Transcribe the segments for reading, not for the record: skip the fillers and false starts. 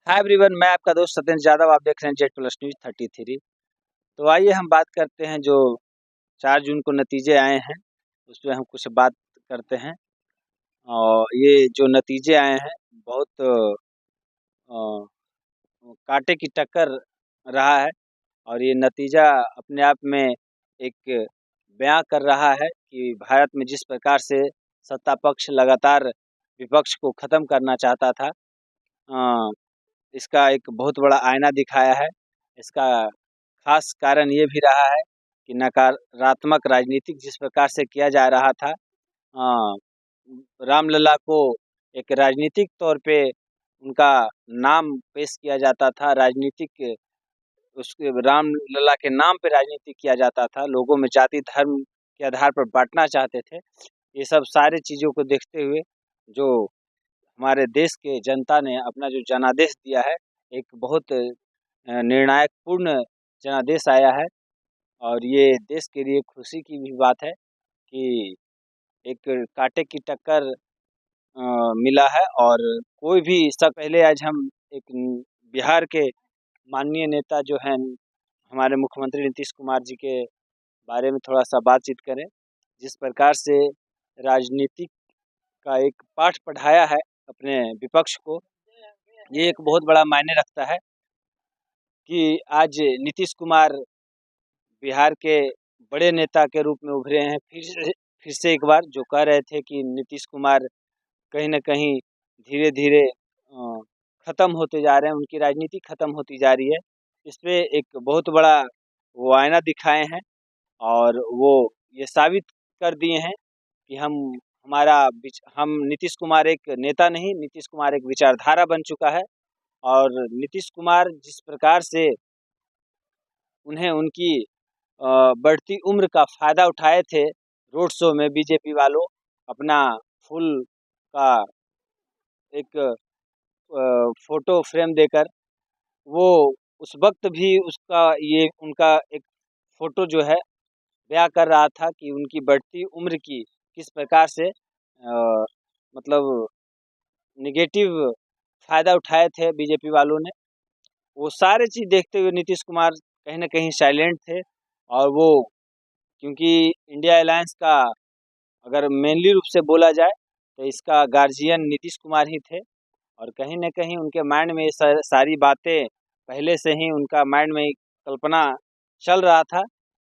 Hi everyone, मैं आपका दोस्त सत्येंद्र यादव। आप देख रहे हैं जेड प्लस न्यूज 33। तो आइए हम बात करते हैं जो 4 जून को नतीजे आए हैं उस पर हम कुछ बात करते हैं। और ये जो नतीजे आए हैं बहुत कांटे की टक्कर रहा है। और ये नतीजा अपने आप में एक बयां कर रहा है कि भारत में जिस प्रकार से सत्ता पक्ष लगातार विपक्ष को ख़त्म करना चाहता था, अ, इसका एक बहुत बड़ा आईना दिखाया है। इसका खास कारण ये भी रहा है कि नकारात्मक राजनीतिक जिस प्रकार से किया जा रहा था, रामलला को एक राजनीतिक तौर पे उनका नाम पेश किया जाता था, राजनीतिक उसके रामलला के नाम पे राजनीति किया जाता था, लोगों में जाति धर्म के आधार पर बांटना चाहते थे। ये सब सारी चीज़ों को देखते हुए जो हमारे देश के जनता ने अपना जो जनादेश दिया है, एक बहुत निर्णायक पूर्ण जनादेश आया है। और ये देश के लिए खुशी की भी बात है कि एक कांटे की टक्कर मिला है। और कोई भी इससे पहले आज हम एक बिहार के माननीय नेता जो हैं हमारे मुख्यमंत्री नीतीश कुमार जी के बारे में थोड़ा सा बातचीत करें। जिस प्रकार से राजनीतिक का एक पाठ पढ़ाया है अपने विपक्ष को, ये एक बहुत बड़ा मायने रखता है कि आज नीतीश कुमार बिहार के बड़े नेता के रूप में उभरे हैं। फिर से एक बार जो कह रहे थे कि नीतीश कुमार कहीं न कहीं धीरे-धीरे ख़त्म होते जा रहे हैं, उनकी राजनीति ख़त्म होती जा रही है। इसपे एक बहुत बड़ा वो आईना दिखाए हैं और वो ये साबित कर दिए हैं कि हम नीतीश कुमार एक नेता नहीं, नीतीश कुमार एक विचारधारा बन चुका है। और नीतीश कुमार जिस प्रकार से उन्हें उनकी बढ़ती उम्र का फ़ायदा उठाए थे, रोड शो में बीजेपी वालों अपना फुल का एक फ़ोटो फ्रेम देकर, वो उस वक़्त भी उसका ये उनका एक फ़ोटो जो है बयाँ कर रहा था कि उनकी बढ़ती उम्र की किस प्रकार से मतलब नेगेटिव फ़ायदा उठाए थे बीजेपी वालों ने। वो सारे चीज़ देखते हुए नीतीश कुमार कहीं न कहीं साइलेंट थे। और वो क्योंकि इंडिया अलायंस का अगर मेनली रूप से बोला जाए तो इसका गार्जियन नीतीश कुमार ही थे। और कहीं न कहीं उनके माइंड में ये सारी बातें पहले से ही उनका माइंड में कल्पना चल रहा था।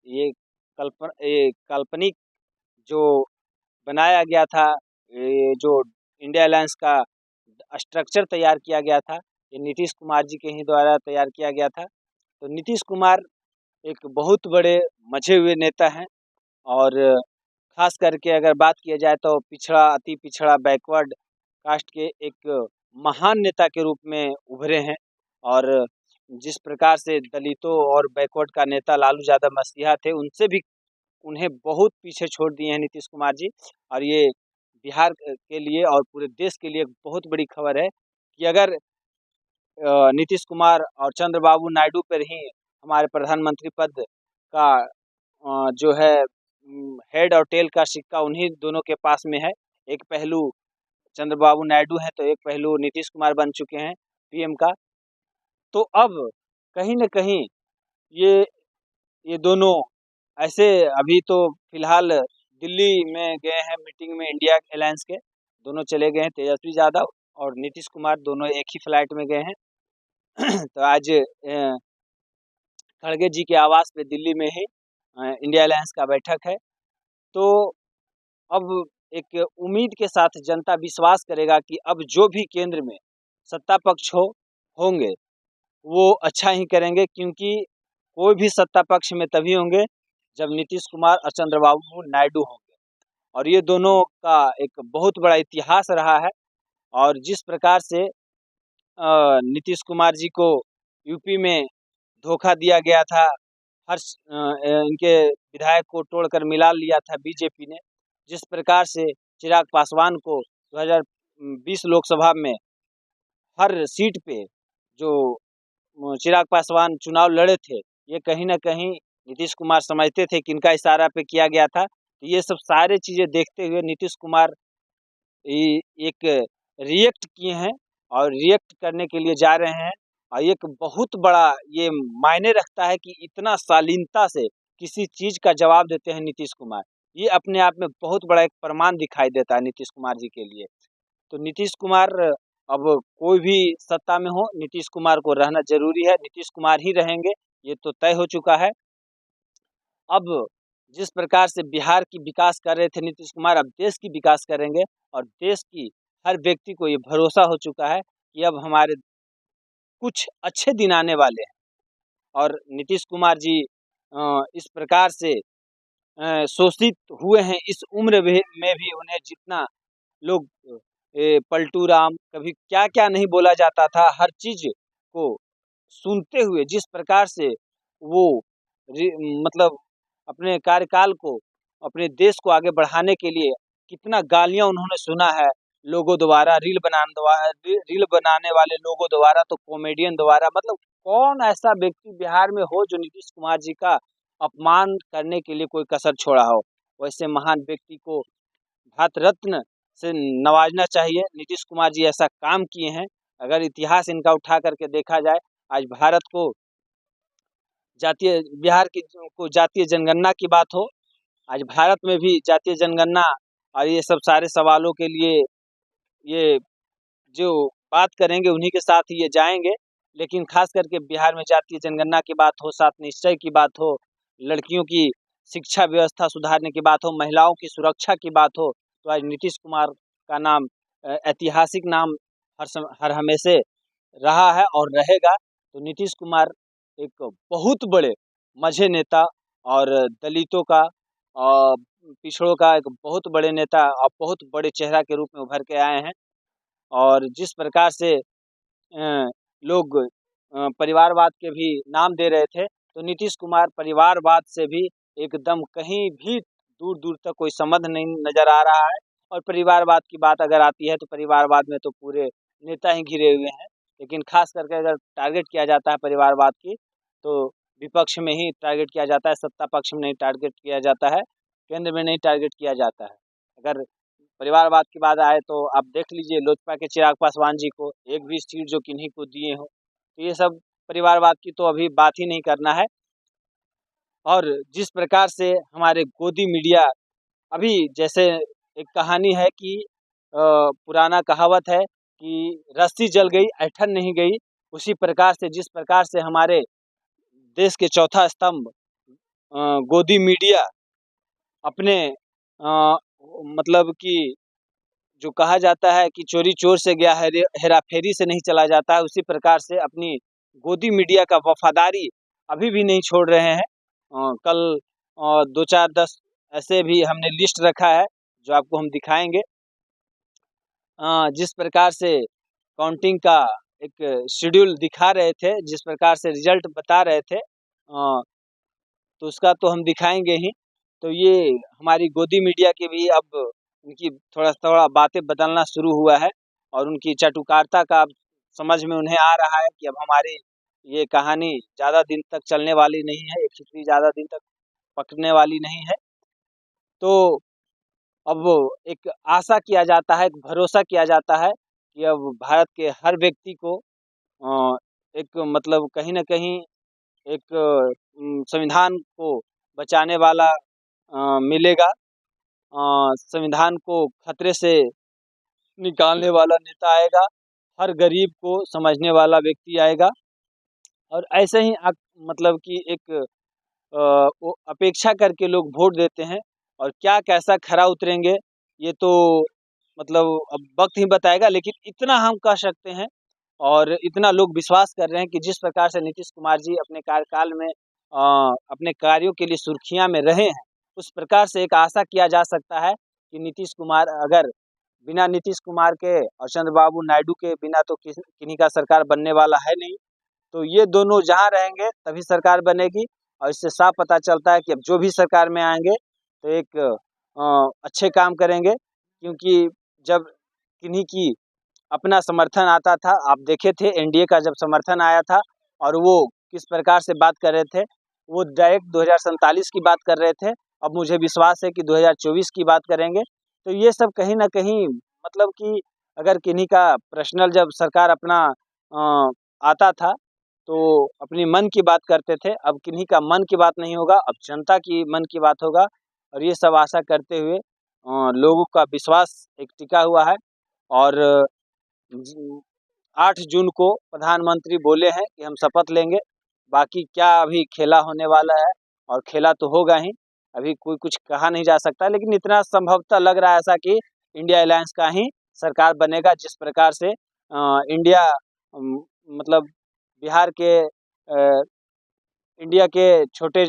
ये काल्पनिक जो बनाया गया था, ये जो इंडिया अलायंस का स्ट्रक्चर तैयार किया गया था, ये नीतीश कुमार जी के ही द्वारा तैयार किया गया था। तो नीतीश कुमार एक बहुत बड़े मँझे हुए नेता हैं। और ख़ास करके अगर बात किया जाए तो अति पिछड़ा बैकवर्ड कास्ट के एक महान नेता के रूप में उभरे हैं। और जिस प्रकार से दलितों और बैकवर्ड का नेता लालू यादव मसीहा थे, उनसे भी उन्हें बहुत पीछे छोड़ दिए हैं नीतीश कुमार जी। और ये बिहार के लिए और पूरे देश के लिए एक बहुत बड़ी खबर है कि अगर नीतीश कुमार और चंद्रबाबू नायडू पर ही हमारे प्रधानमंत्री पद का जो है हेड और टेल का सिक्का उन्हीं दोनों के पास में है। एक पहलू चंद्रबाबू नायडू है तो एक पहलू नीतीश कुमार बन चुके हैं पीएम का। तो अब कहीं न कहीं ये ये दोनों ऐसे अभी तो फिलहाल दिल्ली में गए हैं मीटिंग में, इंडिया अलायंस के दोनों चले गए हैं, तेजस्वी यादव और नीतीश कुमार दोनों एक ही फ्लाइट में गए हैं। तो आज खड़गे जी के आवास पे दिल्ली में ही इंडिया अलायंस का बैठक है। तो अब एक उम्मीद के साथ जनता विश्वास करेगा कि अब जो भी केंद्र में सत्ता पक्ष होंगे वो अच्छा ही करेंगे, क्योंकि कोई भी सत्ता पक्ष में तभी होंगे जब नीतीश कुमार और चंद्रबाबू नायडू होंगे। और ये दोनों का एक बहुत बड़ा इतिहास रहा है। और जिस प्रकार से नीतीश कुमार जी को यूपी में धोखा दिया गया था, इनके विधायक को तोड़कर मिला लिया था बीजेपी ने। जिस प्रकार से चिराग पासवान को 2020 लोकसभा में हर सीट पे जो चिराग पासवान चुनाव लड़े थे, ये कहीं न कहीं नीतीश कुमार समझते थे कि इनका इशारा पे किया गया था। तो ये सब सारे चीज़ें देखते हुए नीतीश कुमार एक रिएक्ट किए हैं और रिएक्ट करने के लिए जा रहे हैं। और एक बहुत बड़ा ये मायने रखता है कि इतना शालीनता से किसी चीज़ का जवाब देते हैं नीतीश कुमार। ये अपने आप में बहुत बड़ा एक प्रमाण दिखाई देता है नीतीश कुमार जी के लिए। तो नीतीश कुमार अब कोई भी सत्ता में हो, नीतीश कुमार को रहना ज़रूरी है, नीतीश कुमार ही रहेंगे, ये तो तय हो चुका है। अब जिस प्रकार से बिहार की विकास कर रहे थे नीतीश कुमार, अब देश की विकास करेंगे और देश की हर व्यक्ति को ये भरोसा हो चुका है कि अब हमारे कुछ अच्छे दिन आने वाले हैं। और नीतीश कुमार जी इस प्रकार से शोषित हुए हैं इस उम्र में भी उन्हें जितना लोग पलटू राम कभी क्या-क्या नहीं बोला जाता था, हर चीज़ को सुनते हुए जिस प्रकार से वो रि मतलब अपने कार्यकाल को, अपने देश को आगे बढ़ाने के लिए कितना गालियाँ उन्होंने सुना है लोगों द्वारा, रील बनाने वाले लोगों द्वारा, तो कॉमेडियन द्वारा, मतलब कौन ऐसा व्यक्ति बिहार में हो जो नीतीश कुमार जी का अपमान करने के लिए कोई कसर छोड़ा हो। वैसे महान व्यक्ति को भारत रत्न से नवाजना चाहिए। नीतीश कुमार जी ऐसा काम किए हैं, अगर इतिहास इनका उठा करके देखा जाए, आज भारत को बिहार की को जातीय जनगणना की बात हो, आज भारत में भी जातीय जनगणना और ये सब सारे सवालों के लिए ये जो बात करेंगे उन्हीं के साथ ही ये जाएँगे। लेकिन ख़ास करके बिहार में जातीय जनगणना की बात हो, सात निश्चय की बात हो, लड़कियों की शिक्षा व्यवस्था सुधारने की बात हो, महिलाओं की सुरक्षा की बात हो, तो आज नीतीश कुमार का नाम ऐतिहासिक नाम हर हमेशा रहा है और रहेगा। तो नीतीश कुमार एक बहुत बड़े माझे नेता और दलितों का पिछड़ों का एक बहुत बड़े नेता और बहुत बड़े चेहरा के रूप में उभर के आए हैं। और जिस प्रकार से लोग परिवारवाद के भी नाम दे रहे थे, तो नीतीश कुमार परिवारवाद से भी एकदम कहीं भी दूर-दूर तक कोई संबंध नहीं नज़र आ रहा है। और परिवारवाद की बात अगर आती है तो परिवारवाद में तो पूरे नेता ही घिरे हुए हैं। लेकिन ख़ास करके अगर टारगेट किया जाता है परिवारवाद की, तो विपक्ष में ही टारगेट किया जाता है, सत्ता पक्ष में नहीं टारगेट किया जाता है, केंद्र में नहीं टारगेट किया जाता है। अगर परिवारवाद की बात आए तो आप देख लीजिए लोजपा के चिराग पासवान जी को एक भी सीट जो किन्हीं को दिए हों, तो ये सब परिवारवाद की तो अभी बात ही नहीं करना है। और जिस प्रकार से हमारे गोदी मीडिया अभी जैसे एक कहानी है कि पुराना कहावत है कि रस्सी जल गई ऐठन नहीं गई, उसी प्रकार से जिस प्रकार से हमारे देश के चौथा स्तंभ गोदी मीडिया अपने मतलब कि जो कहा जाता है कि चोरी चोर से गया है, हेरा-फेरी से नहीं चला जाता है, उसी प्रकार से अपनी गोदी मीडिया का वफ़ादारी अभी भी नहीं छोड़ रहे हैं। कल 2-4-10 ऐसे भी हमने लिस्ट रखा है, जो आपको हम दिखाएँगे। जिस प्रकार से काउंटिंग का एक शेड्यूल दिखा रहे थे, जिस प्रकार से रिज़ल्ट बता रहे थे, तो उसका तो हम दिखाएँगे ही। तो ये हमारी गोदी मीडिया के भी अब उनकी थोड़ा-थोड़ा बातें बदलना शुरू हुआ है और उनकी चाटुकारिता का अब समझ में उन्हें आ रहा है कि अब हमारी ये कहानी ज़्यादा दिन तक चलने वाली नहीं है, ये खिचड़ी ज़्यादा दिन तक पकने वाली नहीं है। तो अब एक आशा किया जाता है, एक भरोसा किया जाता है कि अब भारत के हर व्यक्ति को एक मतलब कहीं न कहीं एक संविधान को बचाने वाला मिलेगा। संविधान को खतरे से निकालने वाला नेता आएगा, हर गरीब को समझने वाला व्यक्ति आएगा और ऐसे ही मतलब कि एक वो अपेक्षा करके लोग वोट देते हैं और क्या कैसा खरा उतरेंगे, ये तो मतलब अब वक़्त ही बताएगा। लेकिन इतना हम कह सकते हैं और इतना लोग विश्वास कर रहे हैं कि जिस प्रकार से नीतीश कुमार जी अपने कार्यकाल में अपने कार्यों के लिए सुर्खियाँ में रहे हैं, उस प्रकार से एक आशा किया जा सकता है कि नीतीश कुमार अगर बिना नीतीश कुमार के और चंद्रबाबू नायडू के बिना तो किन्हीं का सरकार बनने वाला है नहीं। तो ये दोनों जहाँ रहेंगे तभी सरकार बनेगी और इससे साफ पता चलता है कि अब जो भी सरकार में आएँगे तो एक अच्छे काम करेंगे क्योंकि जब किन्हीं की अपना समर्थन आता था, आप देखे थे एनडीए का जब समर्थन आया था और वो किस प्रकार से बात कर रहे थे, वो डायरेक्ट 2047 की बात कर रहे थे। अब मुझे विश्वास है कि 2024 की बात करेंगे। तो ये सब कहीं न कहीं मतलब कि अगर किन्हीं का पर्सनल जब सरकार अपना आता था तो अपनी मन की बात करते थे, अब किन्हीं का मन की बात नहीं होगा, अब जनता की मन की बात होगा। और ये सब आशा करते हुए लोगों का विश्वास एक टिका हुआ है। और 8 जून को प्रधानमंत्री बोले हैं कि हम शपथ लेंगे। बाकी क्या अभी खेला होने वाला है, और खेला तो होगा ही, अभी कोई कुछ कहा नहीं जा सकता, लेकिन इतना संभवतः लग रहा है ऐसा कि इंडिया अलायंस का ही सरकार बनेगा। जिस प्रकार से इंडिया मतलब बिहार के इंडिया के छोटे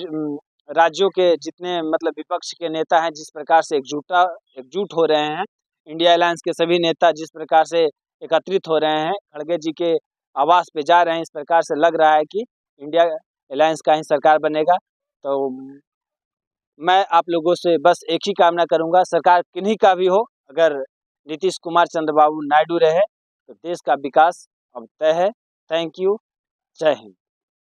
राज्यों के जितने मतलब विपक्ष के नेता हैं, जिस प्रकार से एकजुट हो रहे हैं, इंडिया अलायंस के सभी नेता जिस प्रकार से एकत्रित हो रहे हैं, खड़गे जी के आवास पे जा रहे हैं, इस प्रकार से लग रहा है कि इंडिया अलायंस का ही सरकार बनेगा। तो मैं आप लोगों से बस एक ही कामना करूंगा, सरकार किन्हीं का भी हो, अगर नीतीश कुमार चंद्रबाबू नायडू रहे तो देश का विकास अब तय है। Thank you. जय हिंद।